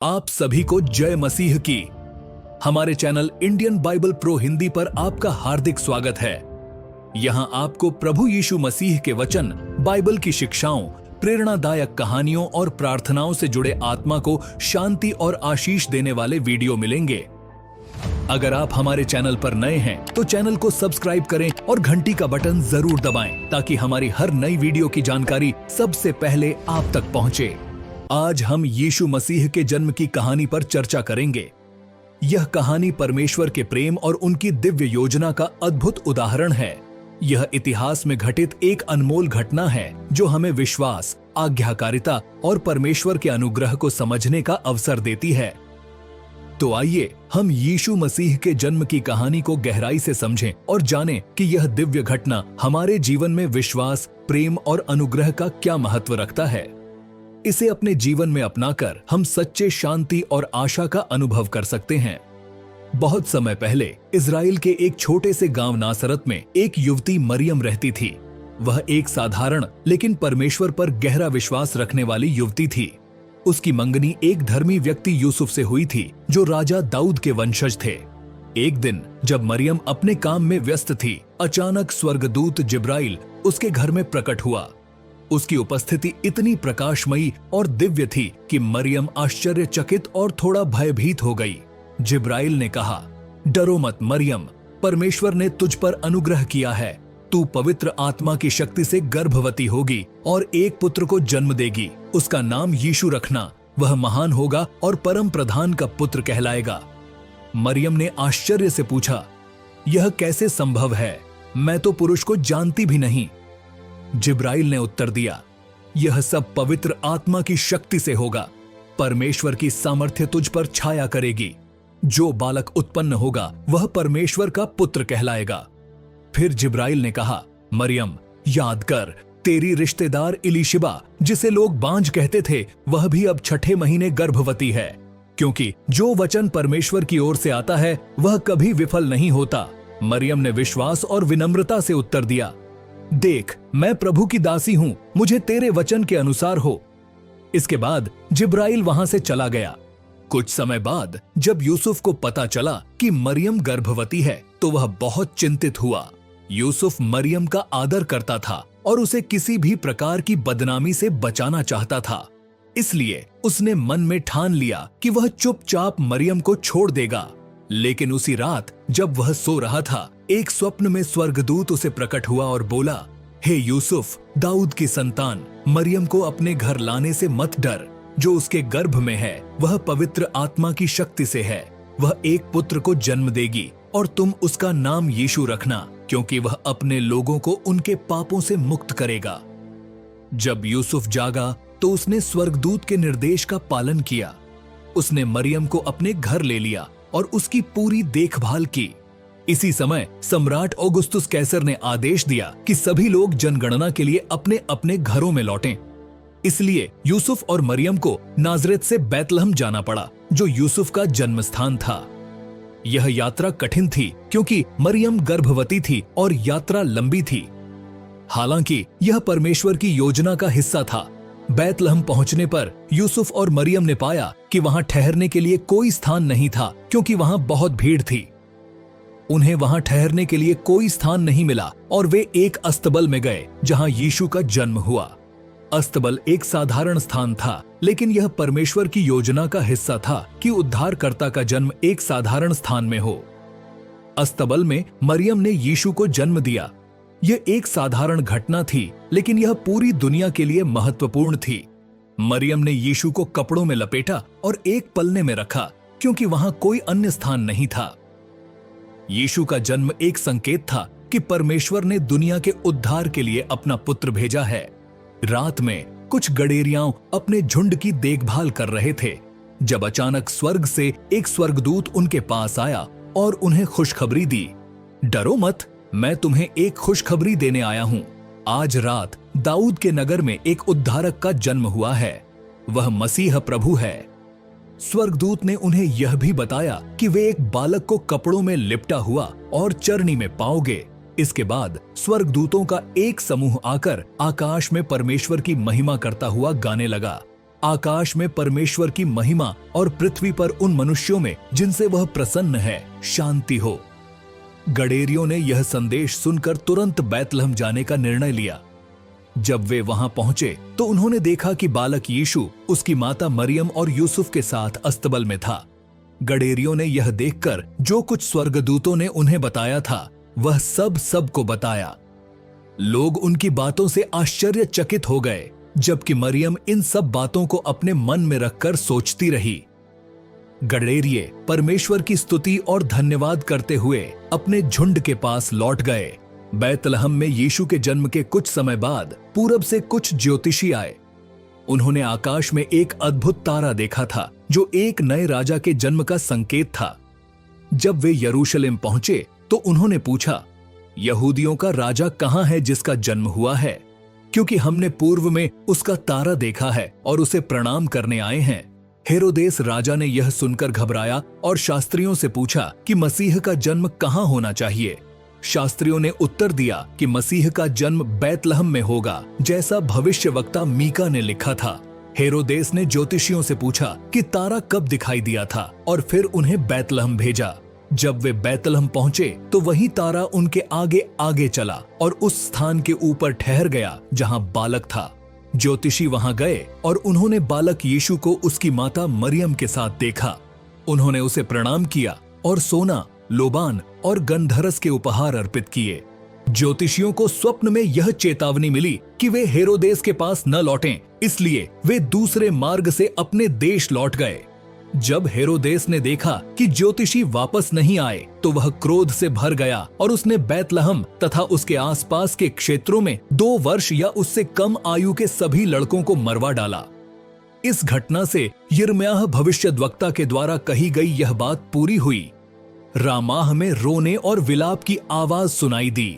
आप सभी को जय मसीह की। हमारे channel Indian Bible pro Hindi पर आपका हार्दिक स्वागत है। यहां आपको प्रभु यीशु मसीह के वचन, बाइबल की शिक्षाओं, प्रेरणादायक कहानियों और प्रार्थनाओं से जुड़े आत्मा को शांति और आशीष देने वाले वीडियो मिलेंगे। अगर आप हमारे चैनल पर नए हैं तो चैनल को सब्सक्राइब करें और घंटी का बटन जरूर दबाएं ताकि हमारी हर नई वीडियो की जानकारी सबसे पहले आप तक पहुंचे। आज हम यीशु मसीह के जन्म की कहानी पर चर्चा करेंगे। यह कहानी परमेश्वर के प्रेम और उनकी दिव्य योजना का अद्भुत उदाहरण है। यह इतिहास में घटित एक अनमोल घटना है जो हमें विश्वास, आज्ञाकारिता और परमेश्वर के अनुग्रह को समझने का अवसर देती है। तो आइए हम यीशु मसीह के जन्म की कहानी को गहराई से समझें और जानें कि यह दिव्य घटना हमारे जीवन में विश्वास, प्रेम और अनुग्रह का क्या महत्व रखता है। इसे अपने जीवन में अपनाकर हम सच्चे शांति और आशा का अनुभव कर सकते हैं। बहुत समय पहले इज़राइल के एक छोटे से गांव नासरत में एक युवती मरियम रहती थी। वह एक साधारण लेकिन परमेश्वर पर गहरा विश्वास रखने वाली युवती थी। उसकी मंगनी एक धर्मी व्यक्ति यूसुफ से हुई थी जो राजा दाऊद के वंशज थे। एक दिन जब मरियम अपने काम में व्यस्त थी, अचानक स्वर्गदूत जिब्राइल उसके घर में प्रकट हुआ। उसकी उपस्थिति इतनी प्रकाशमयी और दिव्य थी कि मरियम आश्चर्यचकित और थोड़ा भयभीत हो गई। जिब्राइल ने कहा, डरो मत मरियम, परमेश्वर ने तुझ पर अनुग्रह किया है। तू पवित्र आत्मा की शक्ति से गर्भवती होगी और एक पुत्र को जन्म देगी। उसका नाम यीशु रखना। वह महान होगा और परम प्रधान का पुत्र कहलाएगा। मरियम ने आश्चर्य से पूछा, यह कैसे संभव है? मैं तो पुरुष को जानती भी नहीं। जिब्राइल ने उत्तर दिया, यह सब पवित्र आत्मा की शक्ति से होगा। परमेश्वर की सामर्थ्य तुझ पर छाया करेगी। जो बालक उत्पन्न होगा वह परमेश्वर का पुत्र कहलाएगा। फिर जिब्राइल ने कहा, मरियम, याद कर, तेरी रिश्तेदार इलीशिबा, जिसे लोग बांझ कहते थे, वह भी अब 6ठे महीने गर्भवती है, क्योंकि जो वचन परमेश्वर की ओर से आता है वह कभी विफल नहीं होता। मरियम ने विश्वास और विनम्रता से उत्तर दिया, देख, मैं प्रभु की दासी हूं, मुझे तेरे वचन के अनुसार हो। इसके बाद जिब्राइल वहां से चला गया। कुछ समय बाद जब यूसुफ को पता चला कि मरियम गर्भवती है तो वह बहुत चिंतित हुआ। यूसुफ मरियम का आदर करता था और उसे किसी भी प्रकार की बदनामी से बचाना चाहता था। इसलिए उसने मन में ठान लिया कि वह चुपचाप मरियम को छोड़ देगा। लेकिन उसी रात जब वह सो रहा था, एक स्वप्न में स्वर्गदूत उसे प्रकट हुआ और बोला, हे यूसुफ, दाऊद की संतान, मरियम को अपने घर लाने से मत डर। जो उसके गर्भ में है वह पवित्र आत्मा की शक्ति से है। वह एक पुत्र को जन्म देगी और तुम उसका नाम यीशु रखना, क्योंकि वह अपने लोगों को उनके पापों से मुक्त करेगा। जब यूसुफ जागा तो उसने स्वर्गदूत के निर्देश का पालन किया। उसने मरियम को अपने घर ले लिया और उसकी पूरी देखभाल की। इसी समय सम्राट औगुस्तुस कैसर ने आदेश दिया कि सभी लोग जनगणना के लिए अपने अपने घरों में लौटें। इसलिए यूसुफ और मरियम को नाजरेत से बैतलहम जाना पड़ा, जो यूसुफ का जन्म स्थान था। यह यात्रा कठिन थी क्योंकि मरियम गर्भवती थी और यात्रा लंबी थी। हालांकि यह परमेश्वर की योजना का हिस्सा था। बैतलहम पहुंचने पर यूसुफ और मरियम ने पाया कि वहां ठहरने के लिए कोई स्थान नहीं था, क्योंकि वहां बहुत भीड़ थी। उन्हें वहां ठहरने के लिए कोई स्थान नहीं मिला और वे एक अस्तबल में गए जहां यीशु का जन्म हुआ। अस्तबल एक साधारण स्थान था, लेकिन यह परमेश्वर की योजना का हिस्सा था कि उद्धारकर्ता का जन्म एक साधारण स्थान में हो। अस्तबल में मरियम ने यीशु को जन्म दिया। यह एक साधारण घटना थी, लेकिन यह पूरी दुनिया के लिए महत्वपूर्ण थी। मरियम ने यीशु को कपड़ों में लपेटा और एक पलने में रखा, क्योंकि वहां कोई अन्य स्थान नहीं था। यीशु का जन्म एक संकेत था कि परमेश्वर ने दुनिया के उद्धार के लिए अपना पुत्र भेजा है। रात में कुछ गडेरियां अपने झुंड की देखभाल कर रहे थे, जब अचानक स्वर्ग से एक स्वर्गदूत उनके पास आया और उन्हें खुशखबरी दी, डरो मत, मैं तुम्हें एक खुशखबरी देने आया हूं। आज रात दाऊद के नगर में एक उद्धारक का जन्म हुआ है। वह मसीह प्रभु है। स्वर्गदूत ने उन्हें यह भी बताया कि वे एक बालक को कपड़ों में लिपटा हुआ और चरनी में पाओगे। इसके बाद स्वर्गदूतों का एक समूह आकर आकाश में परमेश्वर की महिमा करता हुआ गाने लगा, आकाश में परमेश्वर की महिमा और पृथ्वी पर उन मनुष्यों में जिनसे वह प्रसन्न है शांति हो। गडेरियों ने यह संदेश सुनकर तुरंत बैतलहम जाने का निर्णय लिया। जब वे वहां पहुंचे तो उन्होंने देखा कि बालक यीशु उसकी माता मरियम और यूसुफ के साथ अस्तबल में था। गडेरियों ने यह देखकर जो कुछ स्वर्गदूतों ने उन्हें बताया था वह सबको बताया। लोग उनकी बातों से आश्चर्यचकित हो गए, जबकि मरियम इन सब बातों को अपने मन में रखकर सोचती रही। गडेरिये परमेश्वर की स्तुति और धन्यवाद करते हुए अपने झुंड के पास लौट गए। बैतलहम में यीशु के जन्म के कुछ समय बाद पूरब से कुछ ज्योतिषी आए। उन्होंने आकाश में एक अद्भुत तारा देखा था जो एक नए राजा के जन्म का संकेत था। जब वे यरूशलेम पहुंचे तो उन्होंने पूछा, यहूदियों का राजा कहां है जिसका जन्म हुआ है? क्योंकि हमने पूर्व में उसका तारा देखा है और उसे प्रणाम करने आए हैं। हेरोदेस राजा ने यह सुनकर घबराया और शास्त्रियों से पूछा कि मसीह का जन्म कहां होना चाहिए। शास्त्रियों ने उत्तर दिया कि मसीह का जन्म बैतलहम में होगा, जैसा भविष्यवक्ता मीका ने लिखा था। हेरोदेस ने ज्योतिषियों से पूछा कि तारा कब दिखाई दिया था और फिर उन्हें बैतलहम भेजा। जब वे बैतलहम पहुंचे तो वही तारा उनके आगे आगे चला और उस स्थान के ऊपर ठहर गया जहां बालक था। ज्योतिषी वहां गए और उन्होंने बालक यीशु को उसकी माता मरियम के साथ देखा। उन्होंने उसे प्रणाम किया और सोना, लोबान और गंधरस के उपहार अर्पित किए। ज्योतिषियों को स्वप्न में यह चेतावनी मिली कि वे हेरोदेस के पास न लौटें, इसलिए वे दूसरे मार्ग से अपने देश लौट गए। जब हेरोदेस ने देखा कि ज्योतिषी वापस नहीं आए तो वह क्रोध से भर गया और उसने बैतलहम तथा उसके आसपास के क्षेत्रों में 2 वर्ष या उससे कम आयु के सभी लड़कों को मरवा डाला। इस घटना से यिर्मयाह भविष्यद्वक्ता के द्वारा कही गई यह बात पूरी हुई। रामाह में रोने और विलाप की आवाज सुनाई दी।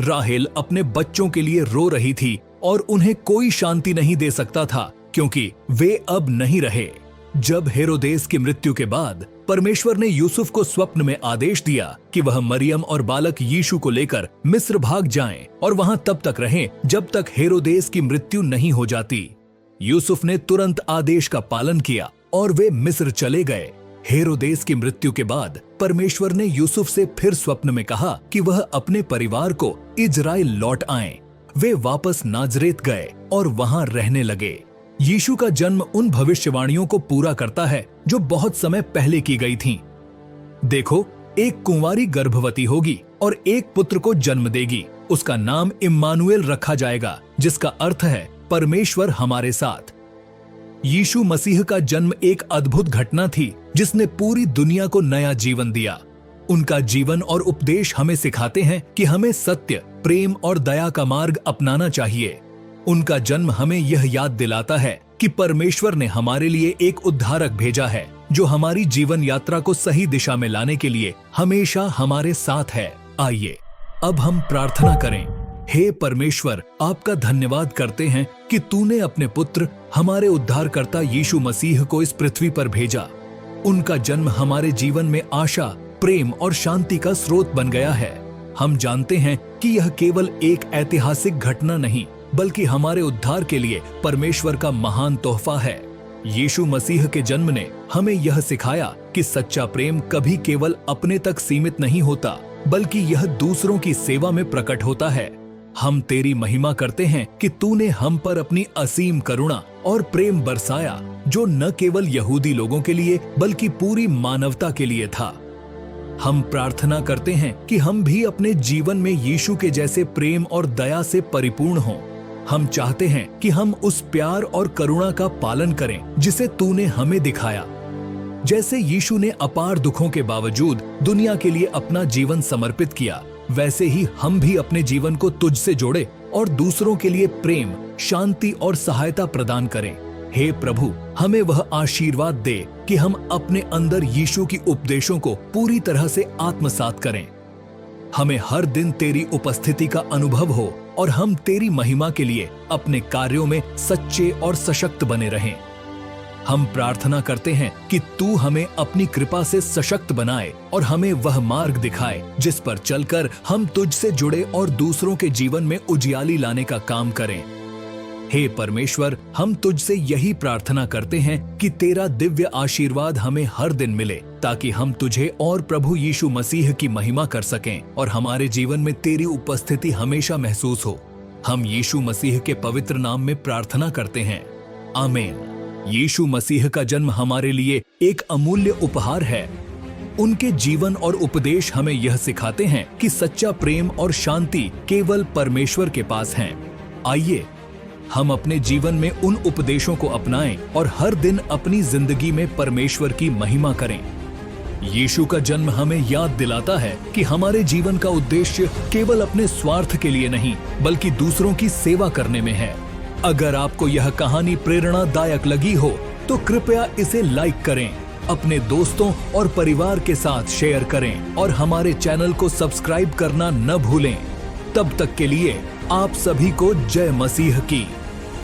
राहेल अपने बच्चों के लिए रो रही थी और उन्हें कोई शांति नहीं दे सकता था क्योंकि वे अब नहीं रहे। जब हेरोदेस की मृत्यु के बाद परमेश्वर ने यूसुफ को स्वप्न में आदेश दिया कि वह मरियम और बालक यीशु को लेकर मिस्र भाग जाएं और वहां तब तक रहें जब तक हेरोदेस की मृत्यु नहीं हो जाती। यूसुफ ने तुरंत आदेश का पालन किया और वे मिस्र चले गए। हेरोदेस की मृत्यु के बाद परमेश्वर ने यूसुफ से फिर स्वप्न में कहा कि वह अपने परिवार को इजराइल लौट आएं। वे वापस नाजरेत गए और वहां रहने लगे। यीशु का जन्म उन भविष्यवाणियों को पूरा करता है जो बहुत समय पहले की गई थीं। देखो, एक कुंवारी गर्भवती होगी और एक पुत्र को जन्म देगी। उसका नाम इम्मानुएल रखा जाएगा, जिसका अर्थ है परमेश्वर हमारे साथ। यीशु मसीह का जन्म एक अद्भुत घटना थी जिसने पूरी दुनिया को नया जीवन दिया। उनका जीवन और उपदेश हमें सिखाते हैं कि हमें सत्य, प्रेम और दया का मार्ग अपनाना चाहिए। उनका जन्म हमें यह याद दिलाता है कि परमेश्वर ने हमारे लिए एक उद्धारक भेजा है जो हमारी जीवन यात्रा को सही दिशा में लाने के लिए हमेशा हमारे साथ है। आइए अब हम प्रार्थना करें। हे परमेश्वर, आपका धन्यवाद करते हैं कि तूने अपने पुत्र हमारे उद्धारकर्ता यीशु मसीह को इस पृथ्वी पर भेजा। उनका जन्म हमारे जीवन में आशा, प्रेम और शांति का स्रोत बन गया है। हम जानते हैं कि यह केवल एक ऐतिहासिक घटना नहीं बल्कि हमारे उद्धार के लिए परमेश्वर का महान तोहफा है। यीशु मसीह के जन्म ने हमें यह सिखाया कि सच्चा प्रेम कभी केवल अपने तक सीमित नहीं होता बल्कि यह दूसरों की सेवा में प्रकट होता है। हम तेरी महिमा करते हैं कि तूने हम पर अपनी असीम करुणा और प्रेम बरसाया जो न केवल यहूदी लोगों के लिए बल्कि पूरी मानवता के लिए था। हम प्रार्थना करते हैं कि हम भी अपने जीवन में यीशु के जैसे प्रेम और दया से परिपूर्ण हों। हम चाहते हैं कि हम उस प्यार और करुणा का पालन करें जिसे तूने हमें दिखाया। जैसे यीशु ने अपार दुखों के बावजूद दुनिया के लिए अपना जीवन समर्पित किया, वैसे ही हम भी अपने जीवन को तुझसे जोड़े और दूसरों के लिए प्रेम, शांति और सहायता प्रदान करें। हे प्रभु, हमें वह आशीर्वाद दे कि हम अपने अंदर यीशु की उपदेशों को पूरी तरह से आत्मसात करें। हमें हर दिन तेरी उपस्थिति का अनुभव हो और हम तेरी महिमा के लिए अपने कार्यों में सच्चे और सशक्त बने रहें। हम प्रार्थना करते हैं कि तू हमें अपनी कृपा से सशक्त बनाए और हमें वह मार्ग दिखाए जिस पर चलकर हम तुझसे जुड़े और दूसरों के जीवन में उजियाली लाने का काम करें। हे परमेश्वर, हम तुझसे यही प्रार्थना करते हैं कि तेरा दिव्य आशीर्वाद हमें हर दिन मिले, ताकि हम तुझे और प्रभु यीशु मसीह की महिमा कर सकें और हमारे जीवन में तेरी उपस्थिति हमेशा महसूस हो। हम यीशु मसीह के पवित्र नाम में प्रार्थना करते हैं, आमीन। यीशु मसीह का जन्म हमारे लिए एक अमूल्य उपहार है। उनके जीवन और उपदेश हमें यह सिखाते हैं कि सच्चा प्रेम और शांति केवल परमेश्वर के पास हैं। आइए हम अपने जीवन में उन उपदेशों को अपनाएं और हर दिन अपनी जिंदगी में परमेश्वर की महिमा करें। यीशु का जन्म हमें याद दिलाता है कि हमारे जीवन का उद्देश्य केवल अपने स्वार्थ के लिए नहीं, बल्कि दूसरों की सेवा करने में है। अगर आपको यह कहानी प्रेरणादायक लगी हो तो कृपया इसे लाइक करें, अपने दोस्तों और परिवार के साथ शेयर करें और हमारे चैनल को सब्सक्राइब करना न भूलें। तब तक के लिए आप सभी को जय मसीह की।